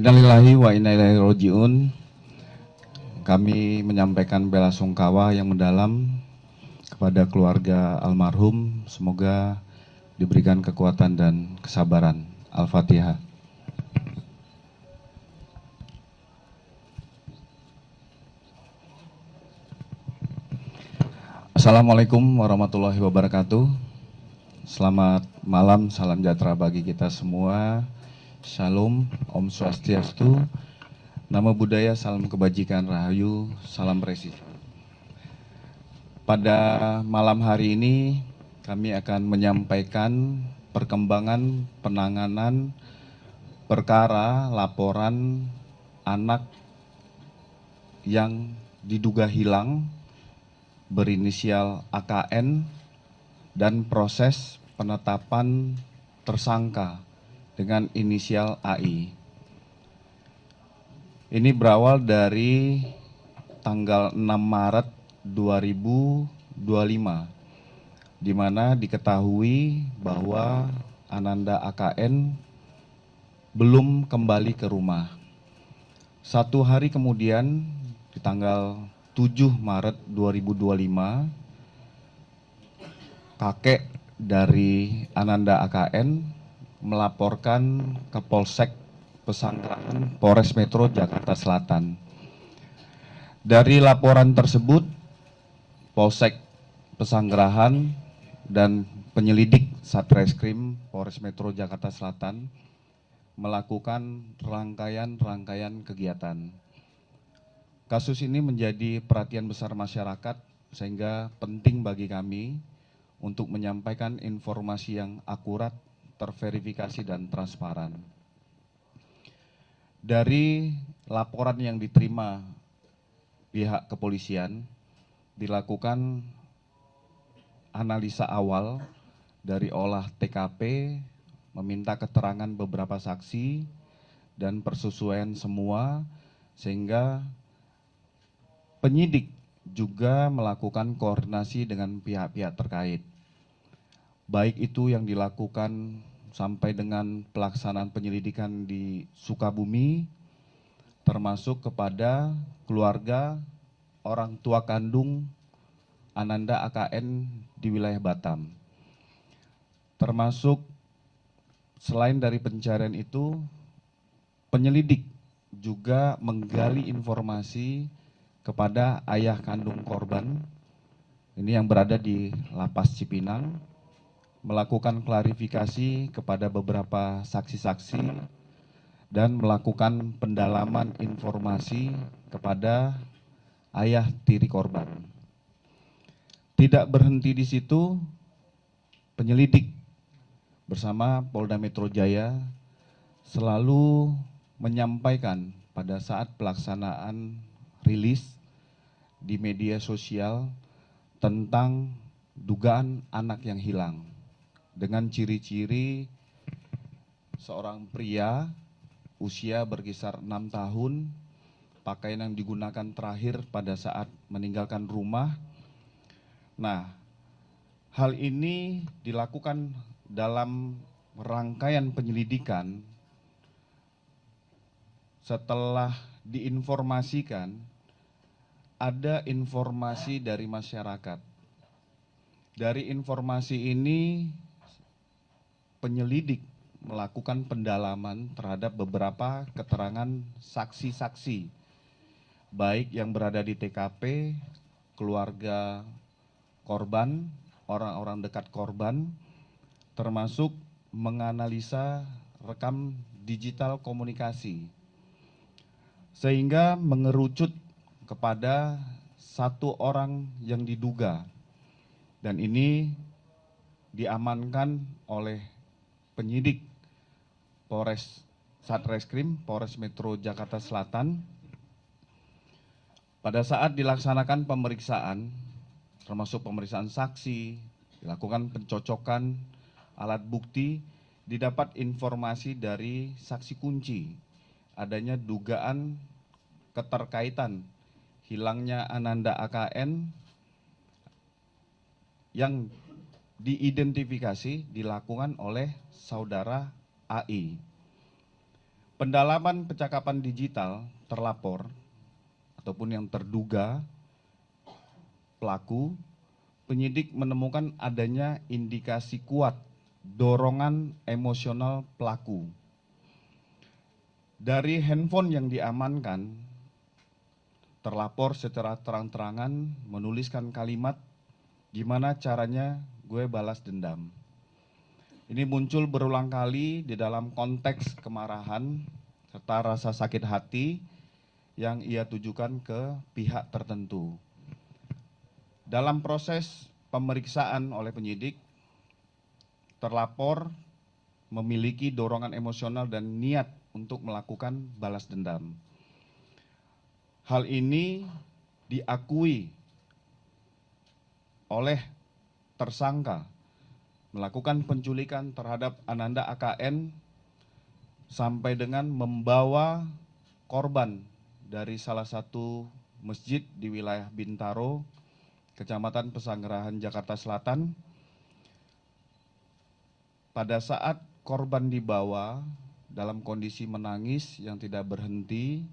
Innalillahi wa inna ilaihi raji'un. Kami menyampaikan bela sungkawa yang mendalam kepada keluarga almarhum. Semoga diberikan kekuatan dan kesabaran. Al-Fatihah. Assalamualaikum warahmatullahi wabarakatuh. Selamat malam, salam sejahtera bagi kita semua. Shalom, Om Swastiastu, Namo Buddhaya, salam kebajikan, rahayu, salam presisi. Pada malam hari ini kami akan menyampaikan perkembangan penanganan perkara laporan anak yang diduga hilang berinisial AKN dan proses penetapan tersangka dengan inisial AI. Ini berawal dari tanggal 6 Maret 2025, di mana diketahui bahwa Ananda AKN belum kembali ke rumah. 1 hari kemudian, di tanggal 7 Maret 2025, kakek dari Ananda AKN melaporkan ke Polsek Pesanggerahan Polres Metro Jakarta Selatan. Dari laporan tersebut, Polsek Pesanggerahan dan penyelidik Satreskrim Polres Metro Jakarta Selatan melakukan rangkaian kegiatan. Kasus ini menjadi perhatian besar masyarakat sehingga penting bagi kami untuk menyampaikan informasi yang akurat, terverifikasi dan transparan. Dari laporan yang diterima pihak kepolisian, dilakukan analisa awal dari olah TKP, meminta keterangan beberapa saksi dan persesuaian semua, sehingga penyidik juga melakukan koordinasi dengan pihak-pihak terkait. Baik itu yang dilakukan sampai dengan pelaksanaan penyelidikan di Sukabumi, termasuk kepada keluarga orang tua kandung Ananda AKN di wilayah Batam. Termasuk selain dari pencarian itu, penyelidik juga menggali informasi kepada ayah kandung korban, ini yang berada di Lapas Cipinang, melakukan klarifikasi kepada beberapa saksi-saksi dan melakukan pendalaman informasi kepada ayah tiri korban. Tidak berhenti di situ, penyelidik bersama Polda Metro Jaya selalu menyampaikan pada saat pelaksanaan rilis di media sosial tentang dugaan anak yang hilang dengan ciri-ciri seorang pria usia berkisar 6 tahun, pakaian yang digunakan terakhir pada saat meninggalkan rumah. Nah, hal ini dilakukan dalam rangkaian penyelidikan setelah diinformasikan ada informasi dari masyarakat. Dari informasi ini, penyelidik melakukan pendalaman terhadap beberapa keterangan saksi-saksi, baik yang berada di TKP, keluarga korban, orang-orang dekat korban, termasuk menganalisa rekam digital komunikasi, sehingga mengerucut kepada satu orang yang diduga, dan ini diamankan oleh penyidik Polres Satreskrim Polres Metro Jakarta Selatan. Pada saat dilaksanakan pemeriksaan, termasuk pemeriksaan saksi, dilakukan pencocokan alat bukti, didapat informasi dari saksi kunci adanya dugaan keterkaitan hilangnya Ananda AKN yang diidentifikasi dilakukan oleh saudara AI. Pendalaman percakapan digital terlapor ataupun yang terduga pelaku, penyidik menemukan adanya indikasi kuat dorongan emosional pelaku. Dari handphone yang diamankan, terlapor secara terang-terangan menuliskan kalimat, "Gimana caranya gue balas dendam." Ini muncul berulang kali di dalam konteks kemarahan serta rasa sakit hati yang ia tujukan ke pihak tertentu. Dalam proses pemeriksaan oleh penyidik, terlapor memiliki dorongan emosional dan niat untuk melakukan balas dendam. Hal ini diakui oleh tersangka melakukan penculikan terhadap Ananda AKN sampai dengan membawa korban dari salah satu masjid di wilayah Bintaro, Kecamatan Pesanggerahan, Jakarta Selatan. Pada saat korban dibawa dalam kondisi menangis yang tidak berhenti,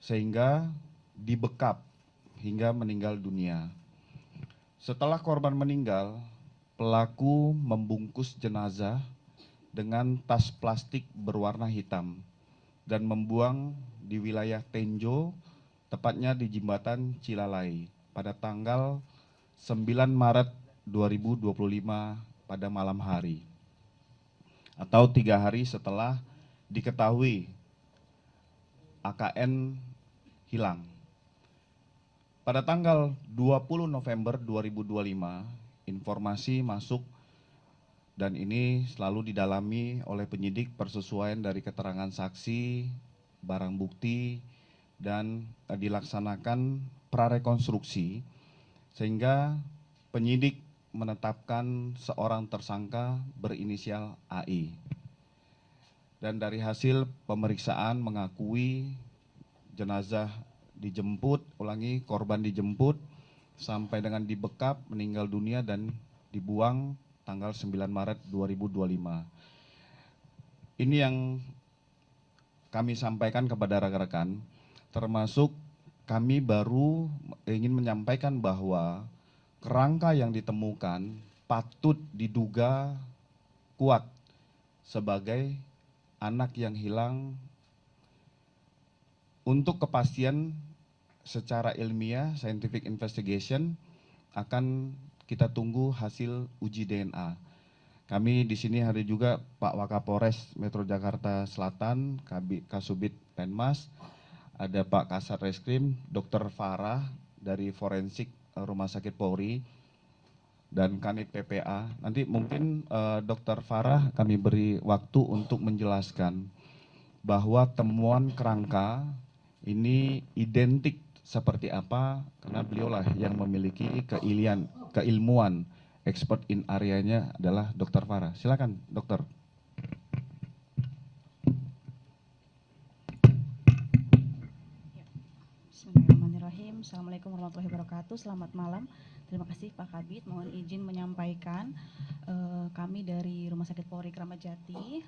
sehingga dibekap hingga meninggal dunia. Setelah korban meninggal, pelaku membungkus jenazah dengan tas plastik berwarna hitam dan membuang di wilayah Tenjo, tepatnya di Jembatan Cilalai pada tanggal 9 Maret 2025 pada malam hari, atau 3 hari setelah diketahui AKN hilang. Pada tanggal 20 November 2025, informasi masuk dan ini selalu didalami oleh penyidik persesuaian dari keterangan saksi, barang bukti, dan dilaksanakan prarekonstruksi sehingga penyidik menetapkan seorang tersangka berinisial AI. Dan dari hasil pemeriksaan mengakui jenazah dijemput, korban dijemput sampai dengan dibekap, meninggal dunia dan dibuang tanggal 9 Maret 2025. Ini yang kami sampaikan kepada rekan-rekan, termasuk kami baru ingin menyampaikan bahwa kerangka yang ditemukan patut diduga kuat sebagai anak yang hilang. Untuk kepastian secara ilmiah, scientific investigation, akan kita tunggu hasil uji DNA. Kami di sini hari juga Pak Wakapolres Metro Jakarta Selatan, Kasubit Penmas, ada Pak Kasat Reskrim, Dr. Farah dari Forensik Rumah Sakit Polri, dan Kanit PPA. Nanti mungkin Dr. Farah kami beri waktu untuk menjelaskan bahwa temuan kerangka ini identik seperti apa, karena beliaulah yang memiliki keilmuan, expert in areanya adalah Dr. Farah. Silakan, dokter. Bismillahirrahmanirrahim. Assalamualaikum warahmatullahi wabarakatuh. Selamat malam. Terima kasih Pak Kabid. Mohon izin menyampaikan kami dari Rumah Sakit Polri Kramat Jati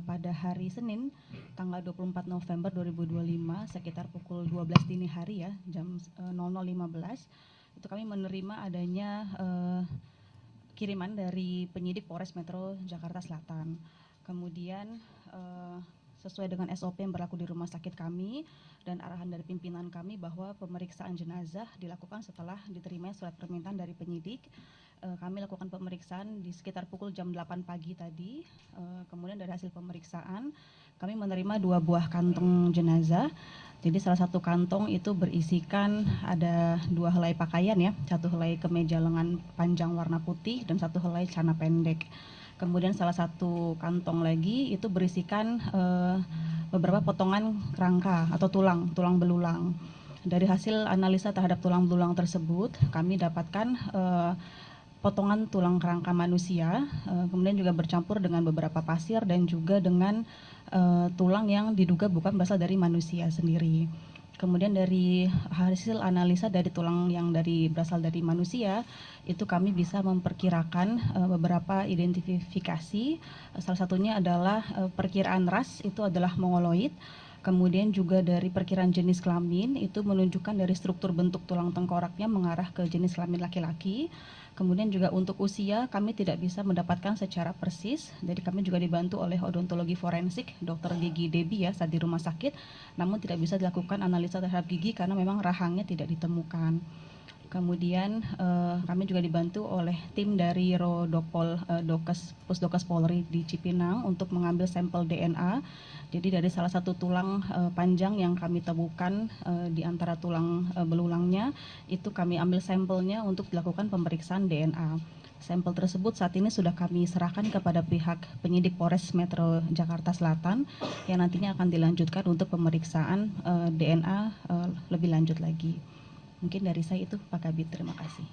pada hari Senin tanggal 24 November 2025 sekitar pukul 12 dini hari ya, jam 00.15 itu kami menerima adanya kiriman dari penyidik Polres Metro Jakarta Selatan. Kemudian sesuai dengan SOP yang berlaku di rumah sakit kami dan arahan dari pimpinan kami bahwa pemeriksaan jenazah dilakukan setelah diterima surat permintaan dari penyidik. Kami lakukan pemeriksaan di sekitar pukul jam 8 pagi tadi. Kemudian dari hasil pemeriksaan kami menerima 2 buah kantong jenazah. Jadi salah satu kantong itu berisikan ada 2 helai pakaian ya, 1 helai kemeja lengan panjang warna putih dan 1 helai celana pendek. Kemudian salah satu kantong lagi itu berisikan beberapa potongan kerangka atau tulang belulang. Dari hasil analisa terhadap tulang belulang tersebut, kami dapatkan potongan tulang kerangka manusia, kemudian juga bercampur dengan beberapa pasir dan juga dengan tulang yang diduga bukan berasal dari manusia sendiri. Kemudian dari hasil analisa dari tulang yang berasal dari manusia, itu kami bisa memperkirakan beberapa identifikasi. Salah satunya adalah perkiraan ras itu adalah mongoloid. Kemudian juga dari perkiraan jenis kelamin itu menunjukkan dari struktur bentuk tulang tengkoraknya mengarah ke jenis kelamin laki-laki. Kemudian juga untuk usia kami tidak bisa mendapatkan secara persis, jadi kami juga dibantu oleh odontologi forensik, Dr. Gigi Debi ya saat di rumah sakit, namun tidak bisa dilakukan analisa terhadap gigi karena memang rahangnya tidak ditemukan. Kemudian kami juga dibantu oleh tim dari Rodopol Pusdokes Polri di Cipinang untuk mengambil sampel DNA. Jadi dari salah satu tulang panjang yang kami temukan di antara tulang belulangnya, itu kami ambil sampelnya untuk dilakukan pemeriksaan DNA. Sampel tersebut saat ini sudah kami serahkan kepada pihak penyidik Polres Metro Jakarta Selatan yang nantinya akan dilanjutkan untuk pemeriksaan DNA lebih lanjut lagi. Mungkin dari saya itu Pak Kabit, terima kasih.